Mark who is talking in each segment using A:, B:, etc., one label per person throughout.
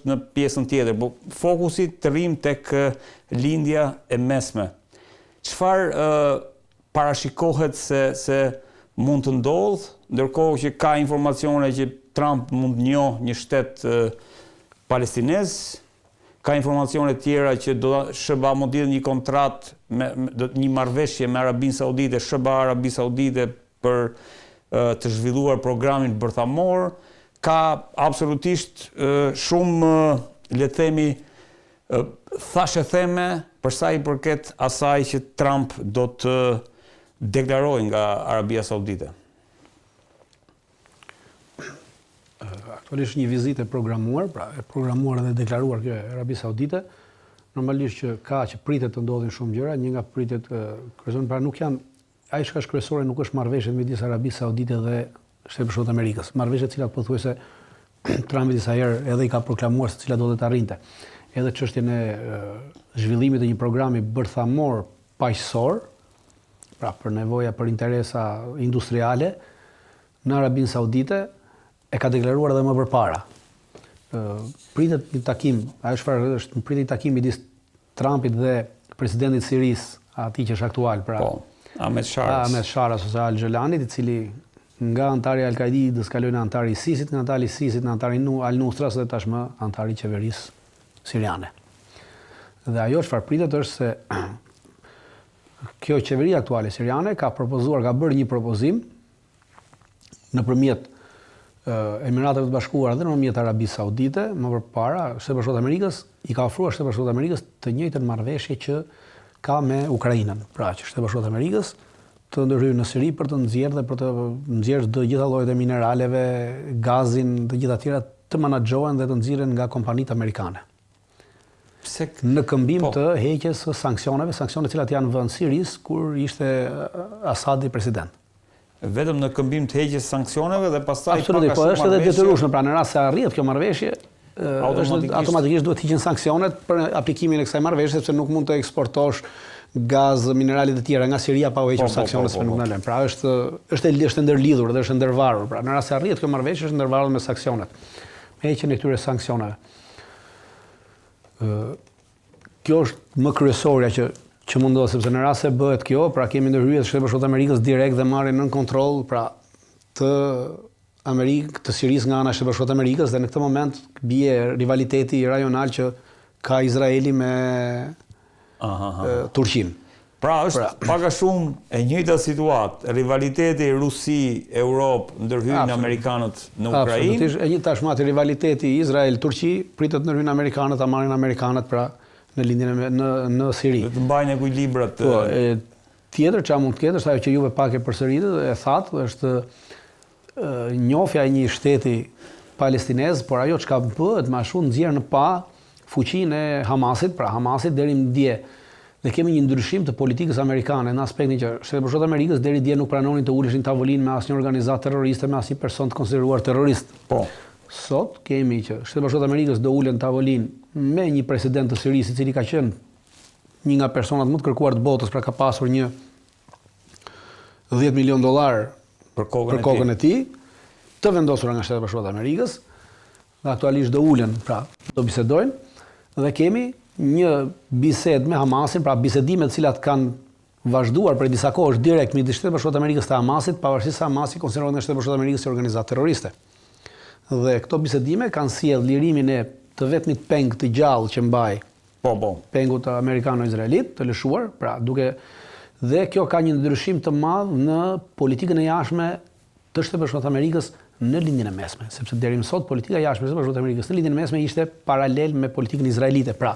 A: është në pjesën tjetër, po fokusi të rrim tek lindja e mesme. Çfarë parashikohet se mund të ndodhë, ndërkohë që ka informacione që Trump mund njohë një shtet palestinez, ka informacione tjera që SBA mund të një kontrat, një marrëveshje me Arabinë Saudite, SBA Arabi Saudite për të zhvilluar programin bërthamor, ka absolutisht shumë, le të themi, thashë theme për sa i përket asaj që Trump do të deklarojë nga Arabia Saudite.
B: Aktualisht një vizitë e programuar, dhe deklaruar kjo e Arabi Saudite, normalisht që ka që pritet të ndodhin shumë gjëra, një nga pritet kryesore, pra nuk janë, ai çka është kryesore nuk është marrëveshjet midis Arabisë Saudite dhe Shtetet Bashkuara të Amerikës. Marrëveshjet të cilat pothuajse Trumpi disa herë edhe i ka proklamuar se cilat do të arrinte. Edhe çështjen e zhvillimit të një programi bërthamor paqësor, pra për nevoja për interesa industriale në Arabinë Saudite, e ka deklaruar edhe më përpara. Pritet një takim, është pritet një takim midis Trumpit dhe presidentit Sirisë, atij që është aktual, pra
A: Ahmed Sharas
B: ose Al Gjolanit, i cili nga antari Al-Qaidës kaloi në antari i ISIS-it, nga antari i ISIS-it në antari Al-Nusras dhe tashmë antari i qeverisë siriane. Dhe ajo çfarë pritet është se kjo qeveri aktuale siriane ka bërë një propozim nëpërmjet Emirateve të Bashkuara dhe nëpërmjet Arabisë Saudite, më përpara Shtetet Bashkuara të Amerikës i ka ofruar Shtetet Bashkuara të Amerikës të njëjtën marrëveshje që ka me Ukrainën. Pra që Shtetet Bashkuara të Amerikës të ndërhyjë në Siri për të nxjerrë dhe për të nxjerrë të gjitha llojet e mineraleve, gazin, të gjitha tjera të menaxhohen dhe të nxirren nga kompanitë amerikane. Në këmbim të heqjes së sanksioneve, sanksionet të cilat janë vënë Siris kur ishte Asadi president.
A: Vetëm në këmbim të heqjes sanksioneve dhe pastaj
B: absolutisht, po është edhe detyrueshme, pra në rast se arrihet kjo marrëveshje, automatikisht duhet të hiqen sanksionet për aplikimin e kësaj marrëveshje, sepse nuk mund të eksportosh gaz, mineralet e tjera nga Siria pa u hequr sanksionet se nuk ndalen. Pra është ndërlidhur dhe është ndërvarur. Pra në rast se arrihet kjo marrëveshje është ndërvarur me sanksionet. Me heqjen e këtyre sanksioneve. Kjo është më kryesorja që mundohet, sepse në rast se bëhet kjo, pra kemi ndërhyrje të Shtetit Bashkuar të Amerikës direkt dhe marrin nën kontroll pra të Sirisë nga ana e Shtetit Bashkuar të Amerikës dhe në këtë moment bie rivaliteti rajonal që ka Izraeli me Turqinë.
A: Pra është pak a shumë e njëjta situatë, rivaliteti Rusi-Europë ndërhyjnë amerikanët në Ukrainë.
B: Absolutisht, tashmë atë rivaliteti Izrael-Turqi pritet ndërhyjnë amerikanët, ta marrin amerikanët pra në lindjen në Siri.
A: Të mbajnë ekuilibrat.
B: Tjetër çfarë mund të ketë është ajo që juve pak e përsëritët, e thatë, është njohja e një shteti palestinez, por ajo çka bëhet më shumë nxjerr në pa fuqinë e Hamasit, pra Hamasit deri më dje. Dhe kemi një ndryshim të politikës amerikane në aspektin që Shtetet Bashkuara të Amerikës deri dje nuk pranonin të uleshin tavolinë me asnjë organizatë terroriste, me asnjë person të konsideruar terrorist. Sot kemi që Shtetet Bashkuara të Amerikës do ulen tavolinë me një president të Sirisë, i cili ka qenë një nga personat më të kërkuar të botës, pra ka pasur një $10 milion
A: për kokën
B: e tij, të vendosura nga Shtetet Bashkuara të Amerikës, dhe aktualisht do ulen, pra do bisedojnë, dhe kemi një bisedë me Hamasin, pra bisedimet të cilat kanë vazhduar për disa kohësh direkt midis Shtetit Bashkuar të Amerikës dhe Hamasit, pavarësisht se Hamasi konsiderohet nga Shtetet Bashkuara të Amerikës si organizatë terroriste. Dhe këto bisedime kanë sjellë lirimin e të vetmit peng të gjallë që mbaj pengu të amerikano-izraelit të lëshuar, pra dhe kjo ka një ndryshim të madh në politikën e jashtme të Shtetit Bashkuar të Amerikës në lindjen e mesme, sepse deri më sot politika e jashtme e Shtetit Bashkuar të Amerikës në lindjen e mesme ishte paralel me politikën izraelite, pra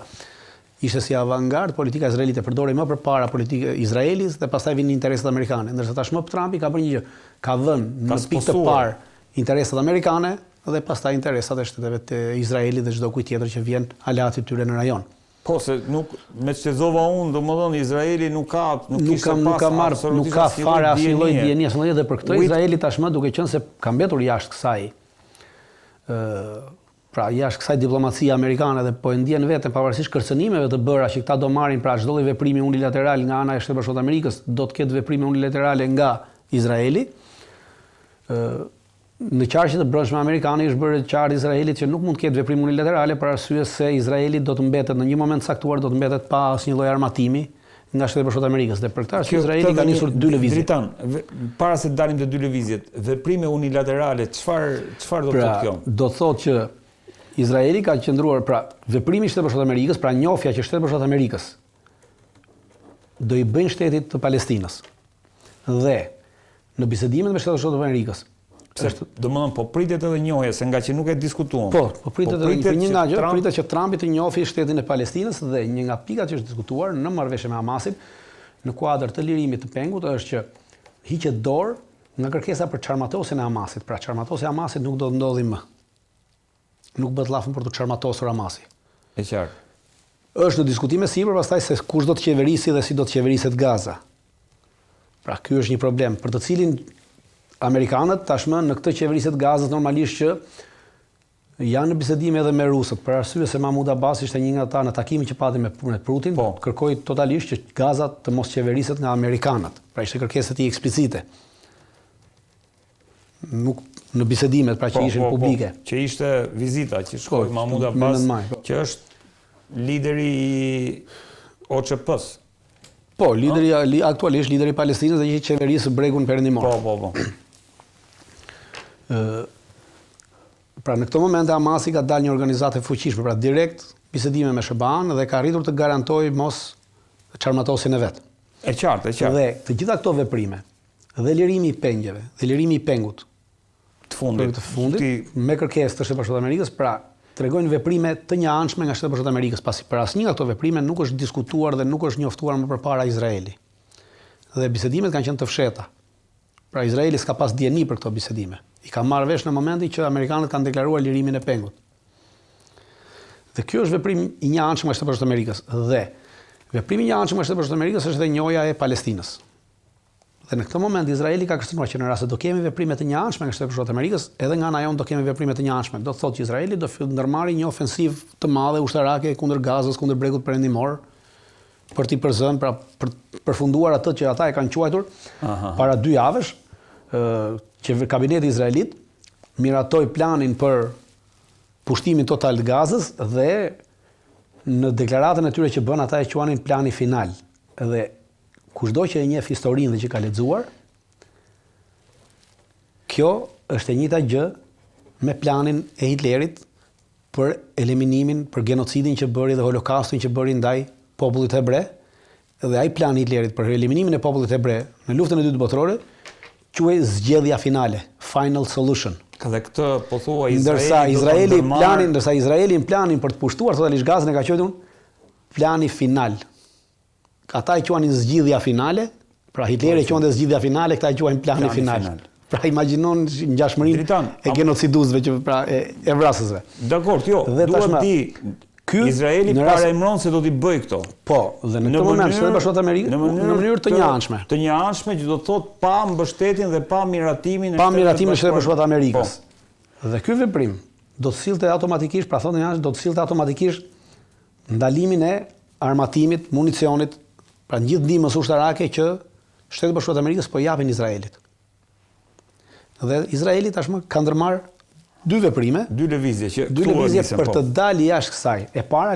B: ishte si avangard politika izraelite, përdorej më përpara politika e Izraelit dhe pastaj vinin interesat amerikane, ndërsa tashmë Trumpi ka bërë një gjë, ka vënë në pikë të parë interesat amerikane dhe pastaj interesat e shteteve të Izraelit dhe çdo kujt tjetër që vjen alati tyre në rajon.
A: Po se nuk me çezova unë, domethënë Izraeli nuk
B: ka fare asnjë lloj dienie, asnjë dhe për këtë Izraeli tashmë duke qenë se ka mbetur jashtë kësaj pra jashtë kësaj diplomacie amerikane dhe po e ndjen veten pavarësisht kërcënimeve të bëra që këta do marrin pra çdo lloj veprimi unilateral nga ana e Shtetit Bashkuar të Amerikës, do të ketë veprime unilaterale nga Izraeli. Në qarqe të brendshme amerikane është bërë qartë Izraelit që nuk mund të ketë veprim unilaterale për arsye se Izraeli do të mbetet në një moment caktuar do të mbetet pa asnjë lloj armatimi nga Shtetet Bashkuara të Amerikës. Dhe për këtë arsye Izraeli ka nisur 2 lëvizje.
A: Dritan, para se të dalim të 2 lëvizjet, veprime unilaterale, çfarë do të thotë kjo?
B: Do të thotë që Izraeli ka qëndruar, pra veprimi i Shtetit Bashkuar të Amerikës, pra njofja që Shtetet Bashkuara të Amerikës do i bëjnë shtetit të Palestinës. Dhe në bisedimet me Shtetet Bashkuara të Amerikës,
A: Domethënë po pritet edhe njohja se nga që nuk e diskutuam.
B: Po pritet edhe një nga gjë, pritet që Trumpi të njohë shtetin e Palestinës dhe një nga pikat që është diskutuar në marrëveshje me Hamasin në kuadër të lirimit të pengut është që hiqet dorë nga kërkesa për çarmatosjen e Hamasit. Pra çarmatosja e Hamasit nuk do të ndodhi më. Nuk bëhet llafën për të çarmatosur Hamasi.
A: E qartë.
B: Është në diskutime sipër pastaj se kush do të qeverisi dhe si do të qeveriset Gaza. Pra ky është një problem për të cilin Amerikanët tashmë në këtë qeveriset Gazës normalisht që janë në bisedime edhe me rusët, për arsye se Mahmud Abbas ishte një nga ata në takimin që pati me Putin, kërkoi totalisht që Gaza të mos qeveriset nga amerikanët. Pra ishte kërkesa e tij eksplicite. Nuk në bisedimet pra që ishin publike.
A: Që ishte vizita që shkoi Mahmud Abbas, që është lideri i OÇP-s.
B: Po, aktualisht lideri i Palestinës dhe që qeverisë bregun perëndimor.
A: Po.
B: Pra në këtë moment Hamasi ka dalë një organizatë e fuqishme, pra direkt bisedime me SBA-n dhe ka arritur të garantojë mos çarmatosjen e vet.
A: E qartë.
B: Dhe të gjitha këto veprime, dhe lirimi i pengjeve, dhe lirimi i pengut
A: të fundit
B: me kërkesë të Shtetit Bashkuar të Amerikës, pra tregojnë veprime të njëanshme nga Shtetet Bashkuara të Amerikës, pasi për asnjë nga këto veprime nuk është diskutuar dhe nuk është njoftuar më përpara Izraeli. Dhe bisedimet kanë qenë të fshehta. Pra Izraeli s'ka pas dieni për këto bisedime. I ka marrë vesh në momentin që amerikanët kanë deklaruar lirimin e pengut. Dhe kjo është veprim i njëanshëm nga Shtetet Bashkuara të Amerikës. Dhe veprimi i njëanshëm nga Shtetet Bashkuara të Amerikës është edhe njohja e Palestinës. Dhe në këtë moment Izraeli ka kërcënuar që në rast se do kemi veprime të njëanshme nga Shtetet Bashkuara të Amerikës, edhe nga ana jonë do kemi veprime të njëanshme. Do të thotë që Izraeli do ndërmarrë një ofensivë të madhe ushtarake kundër Gazës, kundër bregut perëndimor, për t'i përzënë, pra për përfunduar atë që ata e kanë quajtur para 2 javësh, që kabineti izraelit miratoi planin për pushtimin total të Gazës dhe në deklaratën e tyre që bën ata e quanin plani final. Dhe kushdo që e njeh historinë dhe që ka lexuar, kjo është e njëjta gjë me planin e Hitlerit për eliminimin, për genocidin që bëri dhe holokaustin që bëri ndaj popullit hebre, dhe ai plani i Hitlerit për eliminimin e popullit hebre në luftën e dytë botërore quhej zgjedhja finale, final solution.
A: Dhe këtë po thua
B: ndërsa Izraeli planin për të pushtuar totalisht Gazën e ka quajtur plani final. Ata e quanin zgjidhja finale, pra Hitleri e quante zgjidhja finale, këta e quajnë plani final. Pra imagjinon ngjashmërinë e genocidusëve që pra e vrasësve.
A: Dakor, duhet di Izraeli parajmëron se do t'i bëj këto.
B: Po, dhe në këtë moment Shtetet Bashkuara të Amerikës në mënyrë të njëanshme.
A: Të njëanshme që do të thotë pa mbështetjen dhe pa miratimin
B: e Shtetit Bashkuara të Amerikës. Dhe ky veprim do të sillte automatikisht, pra thonë do të sillte automatikisht ndalimin e armatimit, municionit, pra gjithë ndihmës ushtarake që Shtetet Bashkuara të Amerikës po japin Izraelit. Dhe Izraeli tashmë ka ndërmarrë 2 veprime,
A: 2 lëvizje
B: për të dalë jashtë kësaj.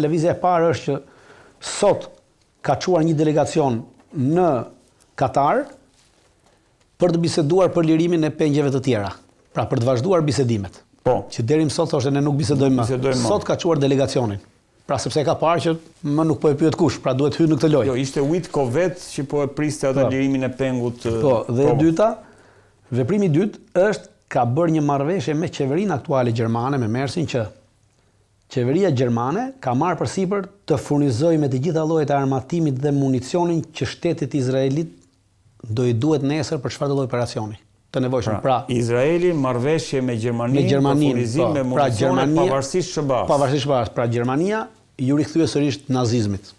B: Lëvizja e parë është që sot ka çuar një delegacion në Katar për të biseduar për lirimin e pengjeve të tjera, pra për të vazhduar bisedimet.
A: Po.
B: Që deri më sot thoshte ne nuk bisedojmë më. Sot ka çuar delegacionin. Pra sepse ka parë që më nuk po e pyet kush, pra duhet hyrë në këtë lojë.
A: Jo, ishte Witko vetë që po e priste atë lirimin e pengut.
B: Po, dhe e dyta, veprimi i dytë është ka bërë një marrëveshje me qeverinë aktuale gjermane, me Mersin, që qeveria gjermane ka marrë përsipër të furnizojë me të gjitha llojet e armatimit dhe municionin që shtetit izraelit do i duhet nesër për çfarëdo lloj operacioni të nevojshëm. Pra,
A: Izraeli marrëveshje me Gjermaninë për furnizim me municione pavarësisht SBA-s.
B: Pavarësisht SBA-s, pra Gjermania ju rikthye sërish nazizmit.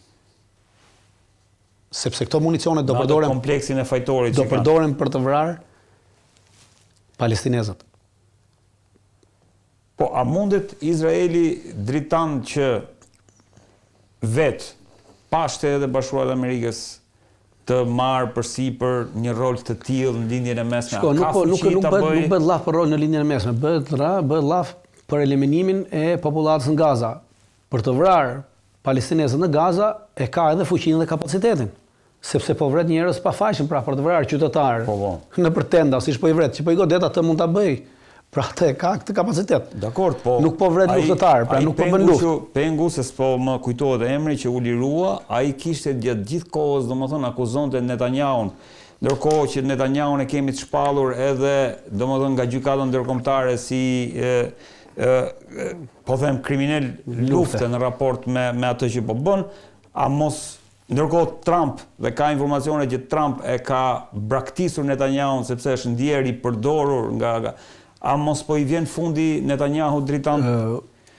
B: Sepse këto municione do përdoren
A: kompleksin e fajtorit
B: do përdoren për të vrarë palestinezët.
A: Po, a mundet Izraeli dritan që vetë, pa Shtetet e Bashkuara të Amerikës, të marrë përsipër një rol të tillë në lindjen e mesme?
B: Shko, nuk bëhet llaf për rol në lindjen e mesme, bëhet llaf për eliminimin e popullatës në Gaza. Për të vrarë palestinezët në Gaza e ka edhe fuqinë dhe kapacitetin. Sepse po vret njerëz pa faqen, pra për të vrarë qytetarë në për tenda, siç po i vret, që po i godet atë mund ta bëj. Pra atë ka këtë kapacitet.
A: Dakor, po.
B: Nuk po vret luftëtar, pra nuk po bën luftë.
A: Pengu se s'po më kujtohet emri që u lirua, ai kishte gjatë gjithë kohës, domethënë akuzonte Netanyahun. Ndërkohë që Netanyahun e kemi të shpallur edhe domethënë nga gjykata ndërkombëtare si po them kriminal lufte në raport me atë që po bën, a mos ndërkohë Trump, dhe ka informacione që Trump e ka braktisur Netanyahun sepse është ndjer i përdorur nga a mos po i vjen fundi Netanyahu dritan?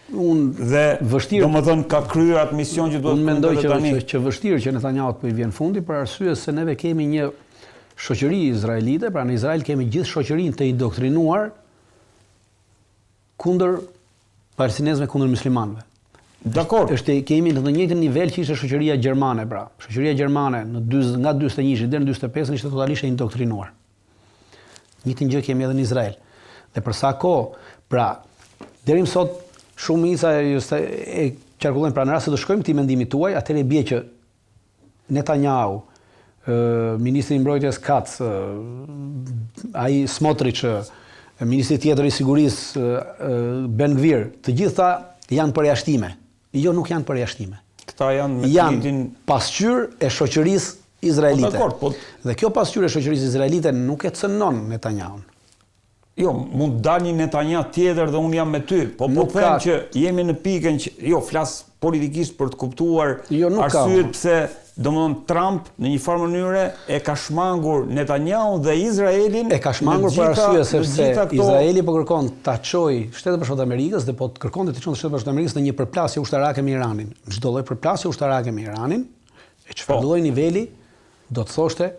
A: Dhe domethënë ka kryer atë mision që duhet të
B: mendoj që vështirë që Netanyahu po i vjen fundi për arsye se neve kemi një shoqëri izraelite, pra në Izrael kemi gjithë shoqërinë të indoktrinuar kundër palestinezëve, kundër muslimanëve.
A: Dakor.
B: Kemi në të njëjtin nivel që ishte shoqëria gjermane, pra. Shoqëria gjermane nga 41 deri në 45 ishte totalisht e indoktrinuar. Njëjtin gjë kemi edhe në Izrael. Dhe për sa kohë, pra, deri më sot shumica e qarkullojnë, pra në rast se do shkojmë këtij mendimit tuaj, atëherë bie që Netanyahu, ministri i mbrojtjes Katz, ai Smotrich, ministri tjetër i sigurisë Ben Gvir, të gjitha janë përjashtime. Jo, nuk janë përjashtime.
A: Këta janë
B: pasqyrë e shoqërisë izraelite. Dhe kjo pasqyrë e shoqërisë izraelite nuk e cënon Netanyahun.
A: Jo, mund dal një Netanyahu tjetër dhe unë jam me ty, po them që jemi në pikën që, jo, flas politikisht për të kuptuar arsyet pse domethënë Trump në një farë mënyre e ka shmangur Netanyahu dhe Izraelin.
B: E ka shmangur për arsye sepse Izraeli po kërkon ta çojë Shtetet Bashkuara të Amerikës dhe po kërkonte të çonte Shtetet Bashkuara të Amerikës në një përplasje ushtarake me Iranin. Çdo lloj përplasje ushtarake me Iranin, e çfarë lloj niveli do të thoshte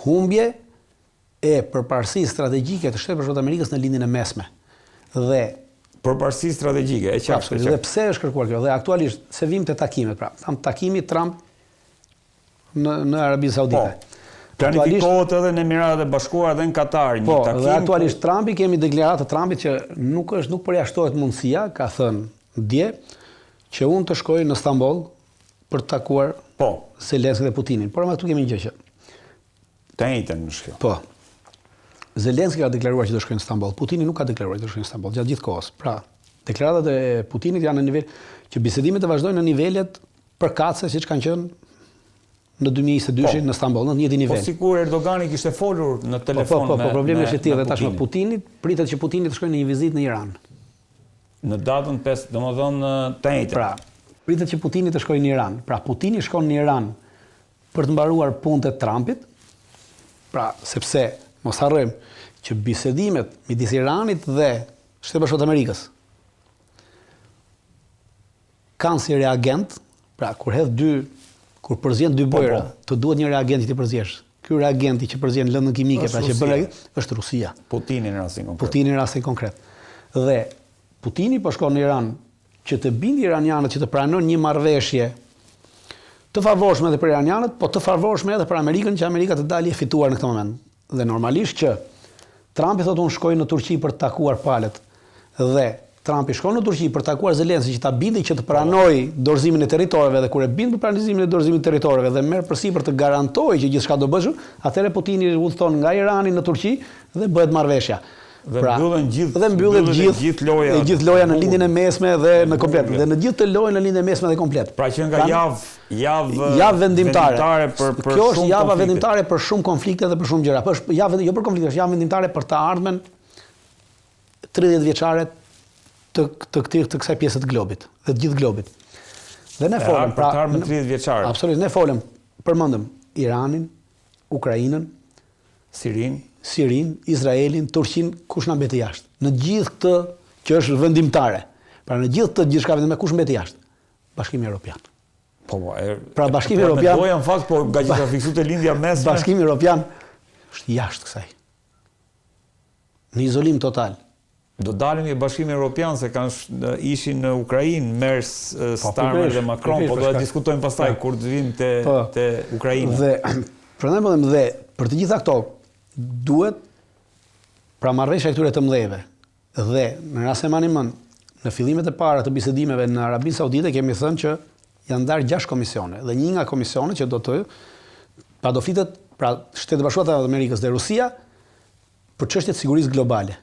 B: humbje e përparësisë strategjike të Shtetit Bashkuar të Amerikës në lindjen e mesme. Dhe
A: përparësi strategjike, e qartë.
B: Dhe pse është kërkuar kjo? Dhe aktualisht se vim te takimet, pra, takimi Trump në Arabinë Saudite.
A: Planifikohet edhe në Emiratet e Bashkuara dhe në Katar një takim.
B: Dhe aktualisht Trumpi, kemi deklaratë të Trumpit që nuk përjashtohet mundësia, ka thënë dje, që unë të shkoj në Stamboll për të takuar Zelenskij dhe Putinin. Por ama këtu kemi një gjë që
A: të njëjtën në shkjo.
B: Po. Zelenskij ka deklaruar që do shkojë në Stamboll. Putini nuk ka deklaruar që do shkojë në Stamboll gjatë gjithë kohës. Pra, deklaratat e Putinit janë në nivel që bisedimet të vazhdojnë në nivelet përkatëse siç kanë qenë në 2022 në Stamboll, në të njëjtin nivel.
A: Po sikur Erdogani kishte folur në telefon me
B: problemi është i tillë dhe tashmë Putinit pritet që Putini të shkojë në një vizitë në Iran.
A: Në datën 5, domethënë të njëjtën.
B: Pra, pritet që Putini të shkojë në Iran. Pra, Putini shkon në Iran për të mbaruar punët e Trumpit. Pra, sepse mos harrojmë që bisedimet midis Iranit dhe Shtetet Bashkuara të Amerikës kanë si reagent, pra kur përzihen dy bojra, të duhet një reagent që të përziesh. Ky reagenti që përzien lëndën kimike, pra që bën është Rusia.
A: Putini në rastin konkret.
B: Dhe Putini po shkon në Iran që të bindë iranianët që të pranojnë një marrëveshje të favorshme edhe për iranianët, po të favorshme edhe për Amerikën, që Amerika të dalë e fituar në këtë moment. Dhe normalisht që Trumpi thotë unë shkoj në Turqi për të takuar palët, dhe Trumpi shkon në Turqi për të takuar Zelenskij që ta bindi që të pranojë dorëzimin e territoreve, dhe kur e bind për pranimin e dorëzimit të territoreve dhe merr përsipër të garantojë që gjithçka do bëhet, atëherë Putini udhton nga Irani në Turqi dhe bëhet marrëveshja.
A: Dhe mbyllet gjithë
B: loja në lindjen e mesme dhe në komplet. Dhe në gjithë të lojën në lindjen e mesme dhe komplet.
A: Pra që nga
B: javë vendimtare për kjo është java vendimtare për shumë konflikte dhe për shumë gjëra. Është javë jo për konflikte, është javë vendimtare për të ardhmen 30 vjeçare të kësaj pjese të globit, dhe të gjithë globit. Dhe ne folëm
A: për të ardhmen 30 vjeçare.
B: Absolutisht, ne folëm, përmendëm Iranin, Ukrainën, Sirin, Izraelin, Turqin, kush na mbeti jashtë. Në gjithë këtë që është vendimtare. Pra në gjithë këtë gjithçka vendimtare kush mbeti jashtë? Bashkimi Evropian. Pra Bashkimi Evropian.
A: Po janë fakt, po nga që ka fiksuar te lindja mesme.
B: Bashkimi Evropian është jashtë kësaj. Në izolim total.
A: Do dalim i Bashkimi Evropian se ishin në Ukrainë, Merz, Starmer dhe Macron, po do ta diskutojmë pastaj kur të vim te Ukraina.
B: Dhe Prandaj po them dhe për të gjitha këto duhet pra marrëveshja e këtyre të mëdheve. Dhe në rast se mani mend, në fillimet e para të bisedimeve në Arabinë Saudite kemi thënë që janë ndarë 6 komisione dhe një nga komisionet që do të flitet pra Shtetet Bashkuara të Amerikës dhe Rusia për çështjet e sigurisë globale.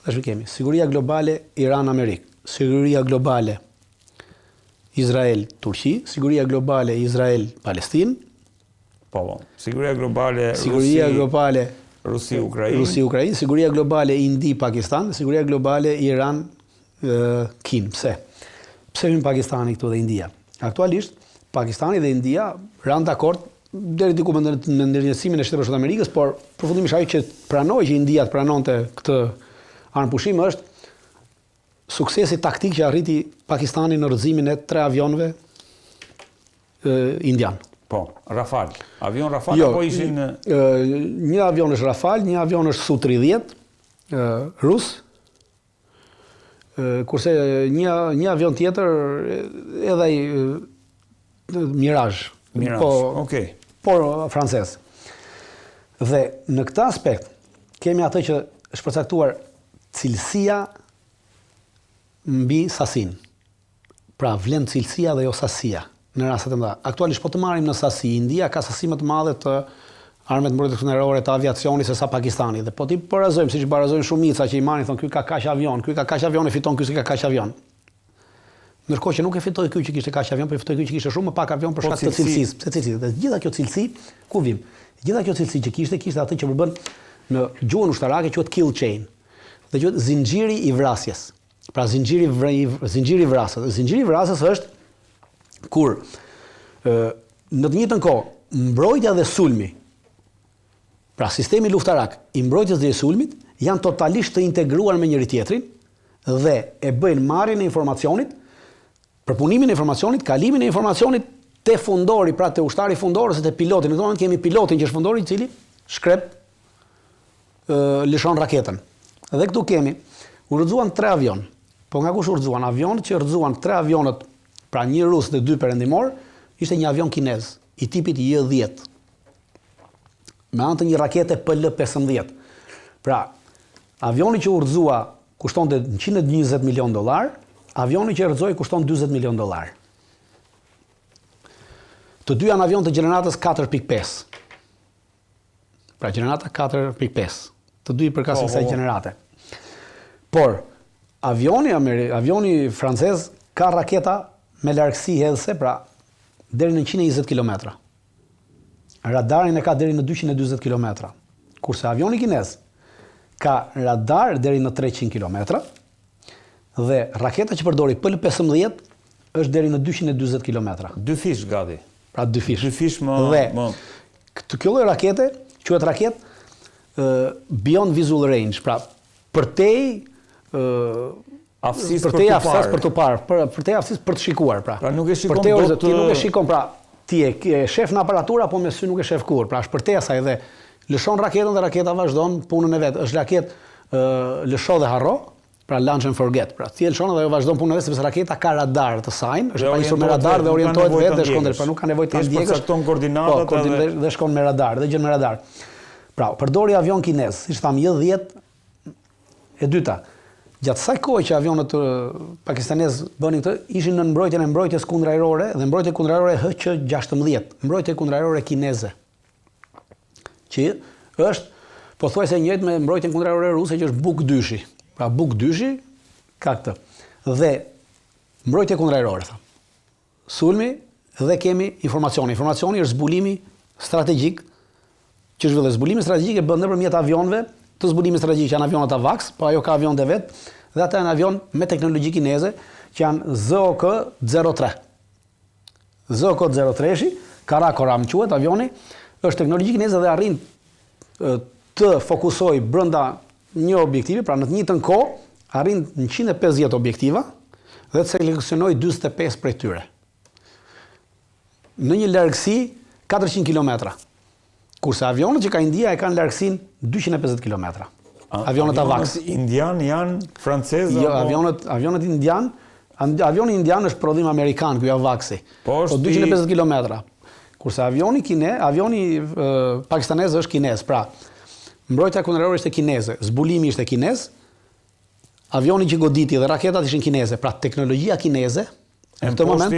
B: Tash kemi siguria globale Iran-Amerikë, siguria globale Izrael-Turqi, siguria globale Izrael-Palestinë,
A: siguria globale
B: Rusi-Ukrainë, siguria globale Indi-Pakistan, siguria globale Iran-Kinë. Pse vjen Pakistani këtu dhe India? Aktualisht Pakistani dhe India ranë dakord deri diku me ndërmjetësimin e Shtetit Bashkuar të Amerikës, por përfundimisht ajo që pranoi që India të pranonte këtë armëpushim është suksesi taktik që arriti Pakistani në rrëzimin e 3 avionëve indian.
A: Rafale. Avion Rafale apo ishin
B: një avion është Rafale, një avion është Su-30 rus, kurse një avion tjetër edhe ai Mirage. Por francez. Dhe në këtë aspekt kemi atë që është përcaktuar cilësia mbi sasin. Pra vlen cilësia dhe jo sasia në rastet e mëdha. Aktualisht po të marrim në sasi, India ka sasi më të madhe të armët mbrojtëse kundërore të aviacionit se sa Pakistani. Dhe po ti barazojmë, siç barazojnë shumica që i marrin thonë ky ka kaq avion, ky ka kaq avion e fiton ky s'ka kaq avion. Ndërkohë që nuk e fitoi ky që kishte kaq avion, por e fitoi ky që kishte shumë më pak avion për shkak të cilësisë. Pse cilësi? Dhe gjitha kjo cilësi ku vim? Gjitha kjo cilësi që kishte atë që përbën në gjuhën ushtarake quhet kill chain. Dhe quhet zinxhiri i vrasjes. Pra zinxhiri i vrasjes. Zinxhiri i vrasjes është kur në të njëjtën kohë mbrojtja dhe sulmi. Pra sistemi luftarak i mbrojtjes dhe i sulmit janë totalisht të integruar me njëri tjetrin dhe e bëjnë marrjen e informacionit, përpunimin e informacionit, kalimin e informacionit te fundori, pra te ushtari fundor ose te piloti. Në këtë moment kemi pilotin që është fundori i cili shkrep lëshon raketën. Dhe këtu kemi udhëzuan 3 avion. Po nga kush udhëzuan? Avionët që udhëzuan 3 avionët, pra një rus dhe 2 perëndimor, ishte një avion kinez i tipit J-10. Me anë të një rakete PL-15. Pra, avioni që udhëzua kushtonte $120 milion, avioni që udhëzoi kushton $40 milion. Të dy janë avion të gjeneratës 4.5. Pra gjenerata 4.5. Të dy përkasin kësaj gjenerate. Por avioni francez ka raketa me largësi hedhëse, pra deri në 120 km. Radarin e ka deri në 240 km. Kurse avioni kinez ka radar deri në 300 km dhe raketa që përdori PL-15 është deri në 240 km.
A: 2 fish gati.
B: Pra 2 fish.
A: 2 fish më.
B: Dhe kjo lloj rakete quhet raketë beyond visual range, pra përtej
A: aftësisë
B: për të parë, përtej aftësisë për të shikuar, pra.
A: Pra nuk e shikon
B: dot. Ti nuk e shikon, pra ti e shef në aparaturë apo me sy nuk e shef kur. Pra është përtej asaj dhe lëshon raketën dhe raketa vazhdon punën e vet. Është raketë lësho dhe harro, pra launch and forget. Pra ti e lëshon dhe ajo vazhdon punën e vet sepse raketa ka radar të saj, është pajisur me radar dhe orientohet vetë dhe shkon drejt, pra nuk ka nevojë të ndjekësh.
A: Përcakton koordinatat
B: dhe shkon me radar, dhe gjën me radar. Pra, përdori avion kinez, siç tham J-10 e dyta. Gjatë saj kohë që avionët pakistanez bënin këtë, ishin në mbrojtjen e mbrojtjes kundërajrore dhe mbrojtja kundërajrore HQ-16, mbrojtja kundërajrore kineze. Që është pothuajse njëjtë me mbrojtjen kundërajrore ruse që është Buk-2. Pra Buk-2 ka këtë. Dhe mbrojtja kundërajrore, tha. Sulmi dhe kemi informacioni. Informacioni është zbulimi strategjik, që zhvillet zbulimi strategjik e bën nëpërmjet avionëve të zbulimit strategjik që janë avionat AVAX, po ajo ka avion dhe vet, dhe ata janë avion me teknologji kineze që janë ZOK-03. ZOK-03-shi, Karakoram quhet avioni, është teknologji kineze dhe arrin të fokusoj brenda një objektivi, pra në të njëjtën kohë arrin 150 objektiva dhe të seleksionoj 45 prej tyre. Në një largësi 400 km. Kurse avionët që ka India e kanë largësinë 250 km. Avionët AVAX.
A: Indian janë francezë?
B: Jo, avionët indian, avioni indian është prodhim amerikan, ky AVAX-i.
A: Po
B: 250 km. Kurse avioni pakistanez është kinez. Pra, mbrojtja kundërore ishte kineze, zbulimi ishte kinez, avioni që goditi dhe raketat ishin kineze. Pra, teknologjia kineze në këtë moment